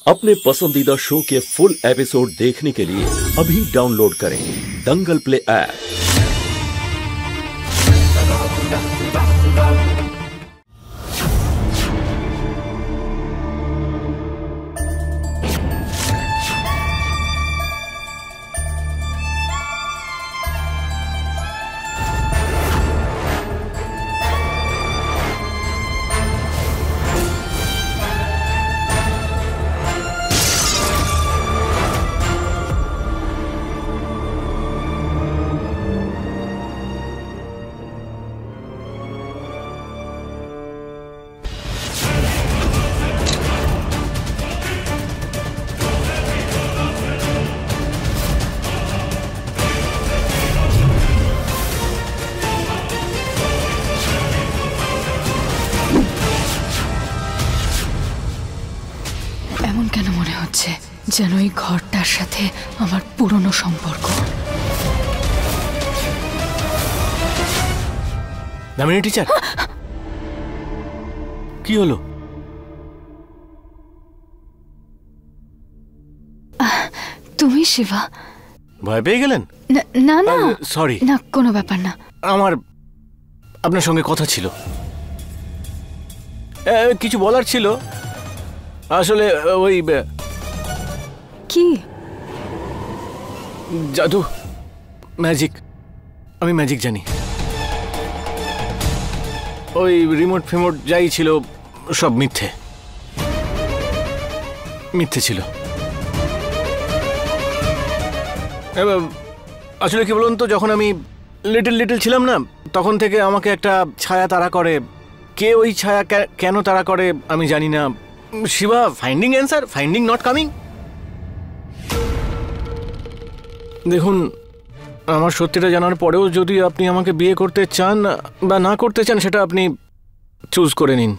अपने पसंदीदा शो के फुल एपिसोड देखने के लिए अभी डाउनलोड करें दंगल प्ले ऐप। এমন কেন মনে হচ্ছে যেন এই ঘরটার সাথে আমার পুরনো সম্পর্ক। দামিনী টিচার, কি হলো? তুমি শিবা? ভয় পেয়ে গেলেন? না না সরি, না কোনো ব্যাপার না। আমার আপনার সঙ্গে কথা ছিল, কিছু বলার ছিল। আসলে ওই কি? জাদু, ম্যাজিক। আমি ম্যাজিক জানি। ওই রিমোট ফিমোট যাই ছিল সব মিথ্যে মিথ্যে ছিল। আসলে কি বলুন তো, যখন আমি লিটল ছিলাম না, তখন থেকে আমাকে একটা ছায়া তাড়া করে। কে ওই ছায়া কেন তাড়া করে আমি জানি না। Shiva, finding answer, finding not coming. দেখুন, আমার সত্যিটা জানার পরেও যদি আপনি আমাকে বিয়ে করতে চান বা না করতে চান, সেটা আপনি চুজ করে নিন।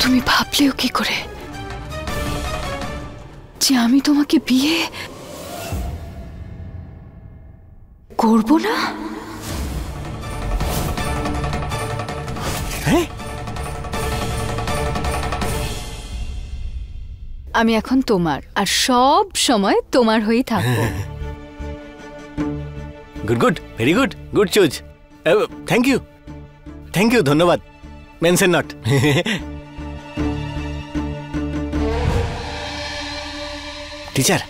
তুমি ভাবলেও কি করে যে আমি তোমাকে বিয়ে করব না? হ্যাঁ, আমি এখন তোমার, আর সব সময় তোমার হয়েই থাকবো। Good, very good, good choose. Thank you, ধন্যবাদ। Mention not. টিচার,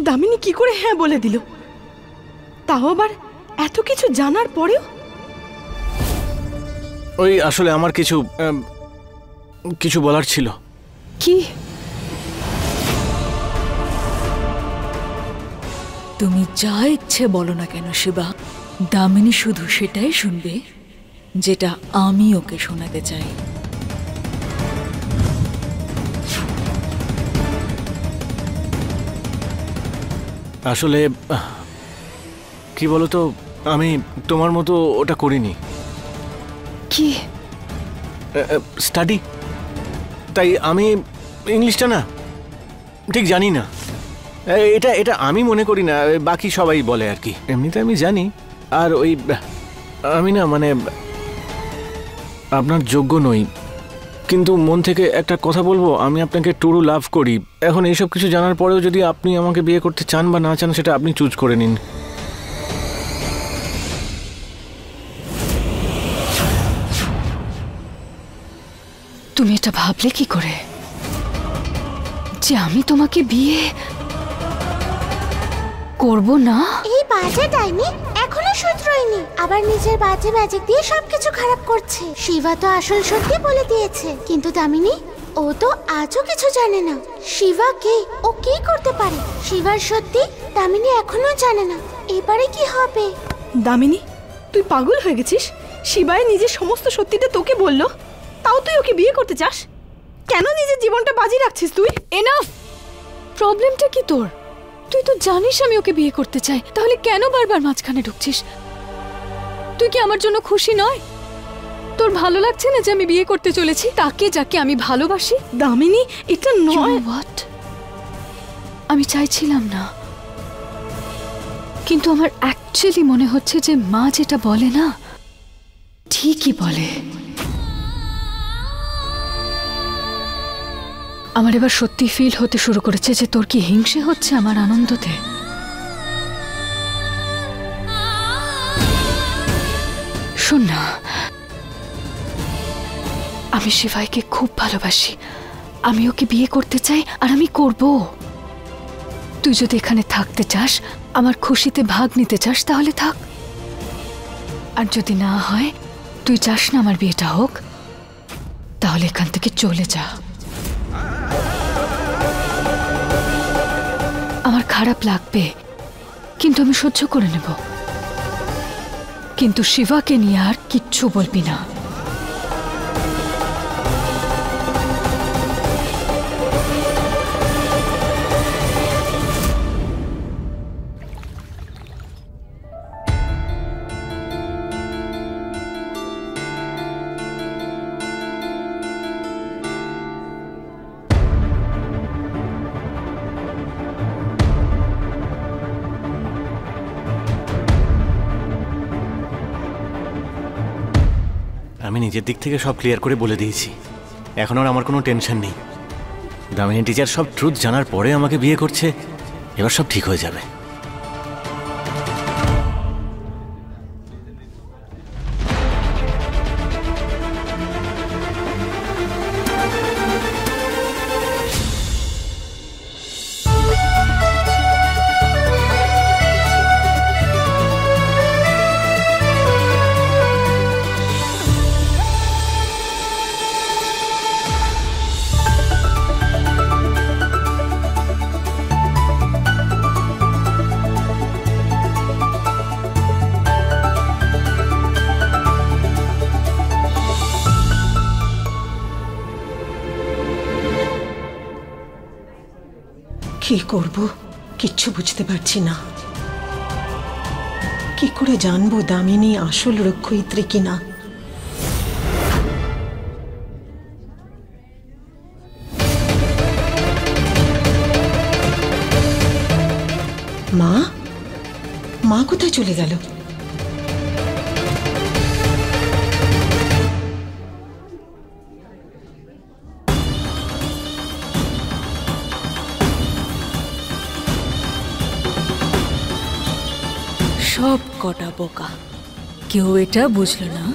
দামিনী কি করে হ্যাঁ বলে দিল? তাও আবার এত কিছু জানার পরেও? ওই আসলে আমার কিছু বলার ছিল। কি? তুমি যা ইচ্ছে বলো না কেন শিবা, দামিনী শুধু সেটাই শুনবে যেটা আমি ওকে শোনাতে চাই। আসলে কি বলতো, আমি তোমার মতো ওটা করিনি। কি? স্টাডি। তাই আমি ইংলিশটা না ঠিক জানি না। এটা আমি মনে করি না, বাকি সবাই বলে আর কি। এমনিতে আমি জানি। আর ওই আমি না, মানে আপনার যোগ্য নই। কিন্তু মন থেকে একটা কথা বলবো, আমি আপনাকে ট্রু লাভ করি। এখন এইসব কিছু জানার পরেও যদি আপনি আমাকে বিয়ে করতে চান বা না চান, সেটা আপনি চুজ করে নিন। তুমি এটা ভাবলে কি করে যে আমি তোমাকে বিয়ে করব না? এই বাজে টাইমে এখনো শুধরোয়নি, আবার নিজের বাজে ম্যাজিক দিয়ে সবকিছু খারাপ করছে। শিবা তো আসল সত্যি বলে দিয়েছে, কিন্তু দামিনী, ও তো আজও কিছু জানে না। শিবা কে, ও কি করতে পারে? শিবার সত্যি দামিনী এখনো জানে না। এবারে কি হবে? দামিনী, তুই পাগল হয়ে গেছিস? শিবাই নিজের সমস্ত সত্যিটা তোকে বললো, তাও তুই ওকে বিয়ে করতে চাস? কেন নিজের জীবনটা বাজি রাখছিস তুই? এনাফ! প্রবলেমটা কি তোর? তুই তো জানিস আমি ওকে বিয়ে করতে চাই, তাহলে কেন বারবার মাঝখানে ঢুকছিস? তুই কি আমার জন্য খুশি নয়? তোর ভালো লাগছে না যে আমি বিয়ে করতে চলেছি তাকে যাকে আমি ভালোবাসি? দামিনী, এটা নয়। হোয়াট? আমি চাইছিলাম না, কিন্তু আমার অ্যাকচুয়ালি মনে হচ্ছে যে মা যেটা বলে না ঠিকই বলে। আমার এবার সত্যি ফিল হতে শুরু করেছে যে তোর কি হিংসে হচ্ছে আমার আনন্দতে। শোন না, আমি শিবাইকে খুব ভালোবাসি, আমি ওকে বিয়ে করতে চাই আর আমি করব। তুই যদি এখানে থাকতে চাস, আমার খুশিতে ভাগ নিতে চাস তাহলে থাক, আর যদি না হয়, তুই চাস না আমার বিয়েটা হোক, তাহলে এখান থেকে চলে যা। আমার খারাপ লাগবে, কিন্তু আমি সহ্য করে নেব। কিন্তু শিবাকে নিয়ে আর কিচ্ছু বলবি না। আমি নিজের দিক থেকে সব ক্লিয়ার করে বলে দিয়েছি, এখন আর আমার কোনো টেনশন নেই। দামিনী টিচার সব ট্রুথ জানার পরে আমাকে বিয়ে করছে, এবার সব ঠিক হয়ে যাবে। কি করব কিচ্ছু বুঝতে পারছি না। কি করে জানবো দামিনী আসল রক্ষয়িত্রী কিনা? মা মা কোথায় চলে গেল? সব কটা বোকা, কেউ এটা বুঝলো না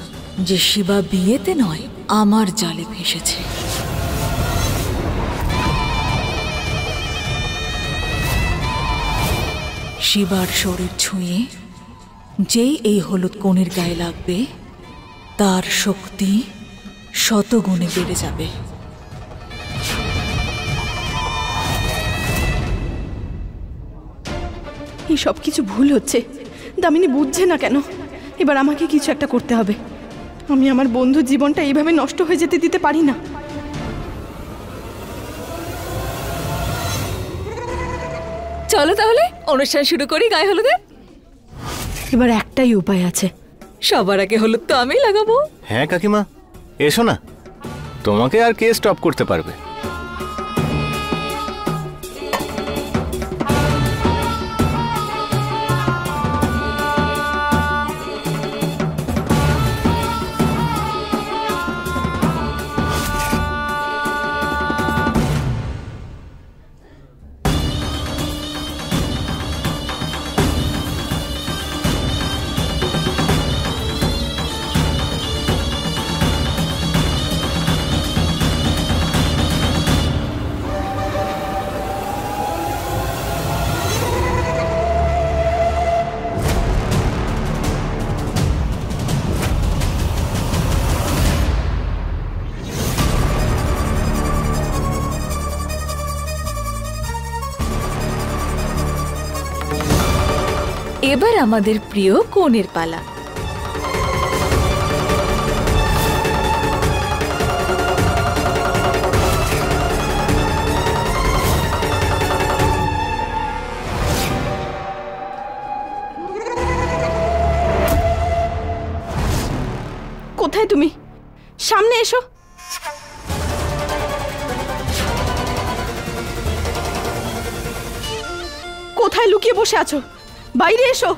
যে শিবা বিয়েতে নয় আমার জালে ফেসেছে। শিবার শরীর ছুঁয়ে যেই এই হলুদ কোণের গায়ে লাগবে, তার শক্তি শতগুণে বেড়ে যাবে। এই সব কিছু ভুল হচ্ছে, দামিনী বুঝছে না কেন? এবার আমাকে কিছু একটা করতে হবে। আমি আমার বন্ধুর জীবনটা এইভাবে নষ্ট হয়ে যেতে দিতে পারি না। চলো তাহলে অনুষ্ঠান শুরু করি গায়ে হলুদে। এবার একটাই উপায় আছে, সবার আগে হলুদ তো আমিই লাগাবো। হ্যাঁ কাকিমা, এসো না, তোমাকে আর কে স্টপ করতে পারবে? এবার আমাদের প্রিয় কনের পালা। কোথায় তুমি? সামনে এসো। কোথায় লুকিয়ে বসে আছো? বাইরে এসো।